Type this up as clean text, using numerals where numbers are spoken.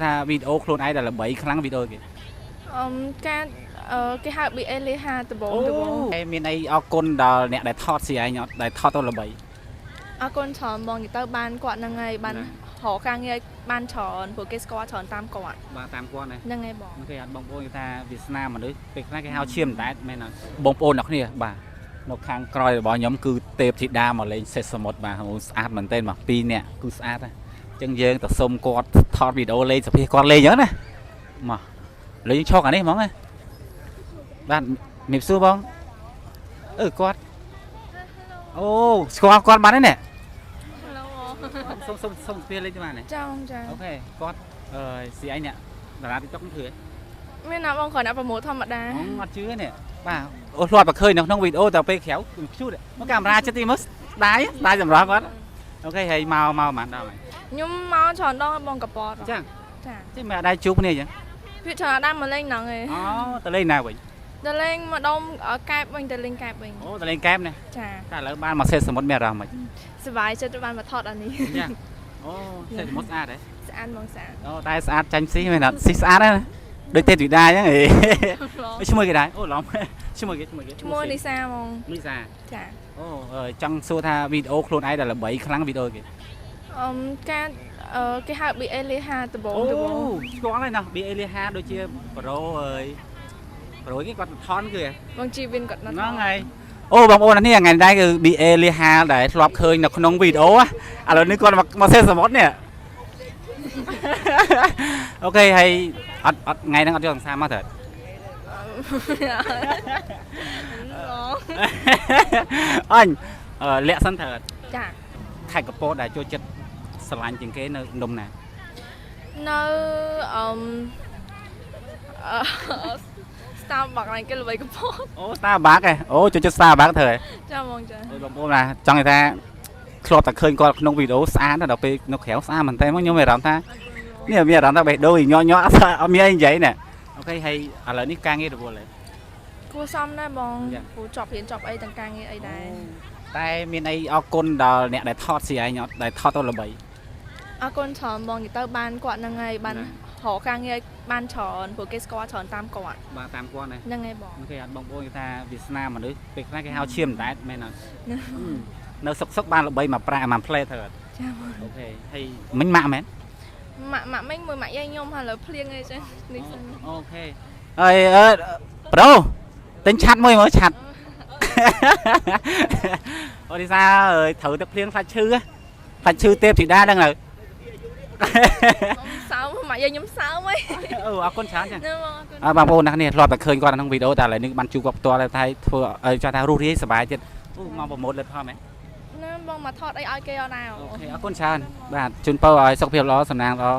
tha videoខ្លួនឯងដែលល្បីខ្លាំងវីដេអូគេការគេហៅ BL 5ដំបងមានអីអរគុណដល់អ្នកដែលថតស៊ីឯងដែលថតទៅល្បីអរគុណច្រើនបងនិយាយទៅបានគាត់ហ្នឹងហើយបានរកការងារបានច្រើនព្រោះគេស្គាល់ច្រើនតាមគាត់បាទតាមគាត់ហ្នឹងហើយបងគេអត់បងប្អូនគេថាវាសនាមនុស្សពេលខ្លះគេហៅឈាមតែមែនអត់បងប្អូនអ្នកគ្នាបាទនៅខាងក្រោយរបស់ខ្ញុំគឺទេពធីតាមកលេងសេះសមុទ្របាទស្អាតមែនទែនបាទ2នាក់គឺស្អាតអញ្ចឹងយើងទៅសុំគាត់ថតវីដេអូលេងសភាគាត់លេងអញ្ចឹងណាមកលេងឆុកអានេះហ្មងណាបាទមានសួរបងគាត់អូស្គាល់គាត់បាត់ហើយនេះសុំពេលលេងទៅបានទេចាអូខេគាត់ស៊ីឯងអ្នកតារា TikTok ធ្វើមានណាបងគ្រាន់តែប្រម៉ូទធម្មតាអត់ជឿនេះបាទអូធ្លាប់តែឃើញនៅក្នុងវីដេអូតែពេលក្រៅខ្ជូតមកកាមេរ៉ាចិត្តទីមើលស្ដាយសម្រាប់គាត់អូខេហើយមកប៉ុន្មានដងហើយខ្ញុំមកច្រើនដងបងកប៉តចាជិះមិនអាចជួបគ្នាអញ្ចឹងវាច្រើនដើមមកលេងហ្នឹងឯងអូទៅលេងណាវិញទៅលេងម្ដងកែបវិញទៅលេងកែបវិញអូទៅលេងកែបណាចាតែឥឡូវបានមកសេះសមុទ្រមានអារម្មណ៍មិនសុបាយចិត្តបានមកថតអានេះចាអូសេះសមុទ្រស្អាតហ៎ស្អាតហ្មងស្អាតអូតែស្អាតចាញ់ស៊ីមែនអត់ស៊ីស្អាតណាដូចទេពធីតាអញ្ចឹងឈ្មោះគេដែរអូឡំឈ្មោះនីសាហ្មងនីសាចាអូចង់សួរថាវីដេអូខ្លួនឯងដែលល្បីខ្លាំងវីដេអូគេការគេហៅ BL 5ដំបងស្គាល់ហើយណា BL 5ដូចជាប្រូប្រូគេគាត់ថនគឺបងជីវិនគាត់ហ្នឹងហើយអូបងប្អូននេះថ្ងៃនេះគឺ BL 5ដែលធ្លាប់ឃើញនៅក្នុងវីដេអូឥឡូវនេះគាត់មកសេះសមុទ្រនេះអូខេហើយអត់ថ្ងៃហ្នឹងអត់យកសង្សារមកទៅអញលាក់សិនទៅចាខេត្តកពតដែលចូលចិត្តស្រឡាញ់ជាងគេនៅនំណានៅStarbucks ហ្នឹងគេល្បីកពតអូ Starbucks ហ៎អូចូលចិត្ត Starbucks ទៅហ៎ចាហ្មងចាបងប្អូនណាចង់និយាយថាធ្លាប់តែឃើញគាត់ក្នុងវីដេអូស្អាតដល់ពេលនៅក្រៅស្អាតមែនតើមកខ្ញុំមានអារម្មណ៍ថានេះមានអារម្មណ៍ថាបេះដូងញ័រអត់មានអីនិយាយណាអូខេហើយឥឡូវនេះការងាររវល់ហើយគួរសមដែរបងគួរចប់រៀនចប់អីទាំងការងារអីដែរតែមានអីអរគុណដល់អ្នកដែលថតស៊ីឯងដែលថតទៅល្បីអរគុណច្រើនបងនិយាយទៅបានគាត់ហ្នឹងហើយបានរកការងារបានច្រើនព្រោះគេស្គាល់ច្រើនតាមគាត់បាទតាមគាត់ហ្នឹងហើយបងគេអត់បងប្អូនគេថាវាសនាមនុស្សពេលខ្លះគេហៅឈាមតែមែនអត់នៅសុកបានល្បីមកប្រាក់មកផ្លេទៅអត់ចាបងអូខេហើយមិញម៉ាក់មែនម៉ាក់មិញមួយម៉ាក់យាយខ្ញុំឥឡូវភ្លៀងអីចឹងនេះសិនអូខេហើយប្រូទិញឆាត់មួយមើលឆាត់អូនេះសាត្រូវទឹកភ្លៀងខ្លាច់ឈឺទេពធីតាដឹងនៅសើម៉ាក់យាយខ្ញុំសើមហីអរគុណច្រើនចាបងប្អូនអ្នកនេះធ្លាប់តែឃើញគាត់ក្នុងវីដេអូតែឥឡូវនេះបានជួបគាត់ផ្ទាល់តែធ្វើឲ្យចាស់ថារស់រាយសប្បាយចិត្តអូមកប្រម៉ូទលទ្ធផលមែនណាបងមកថតអីឲ្យគេអត់ដែរអូខេអរគុណច្រើនបាទជូនពរឲ្យសុខភាពល្អសំណាងល្អ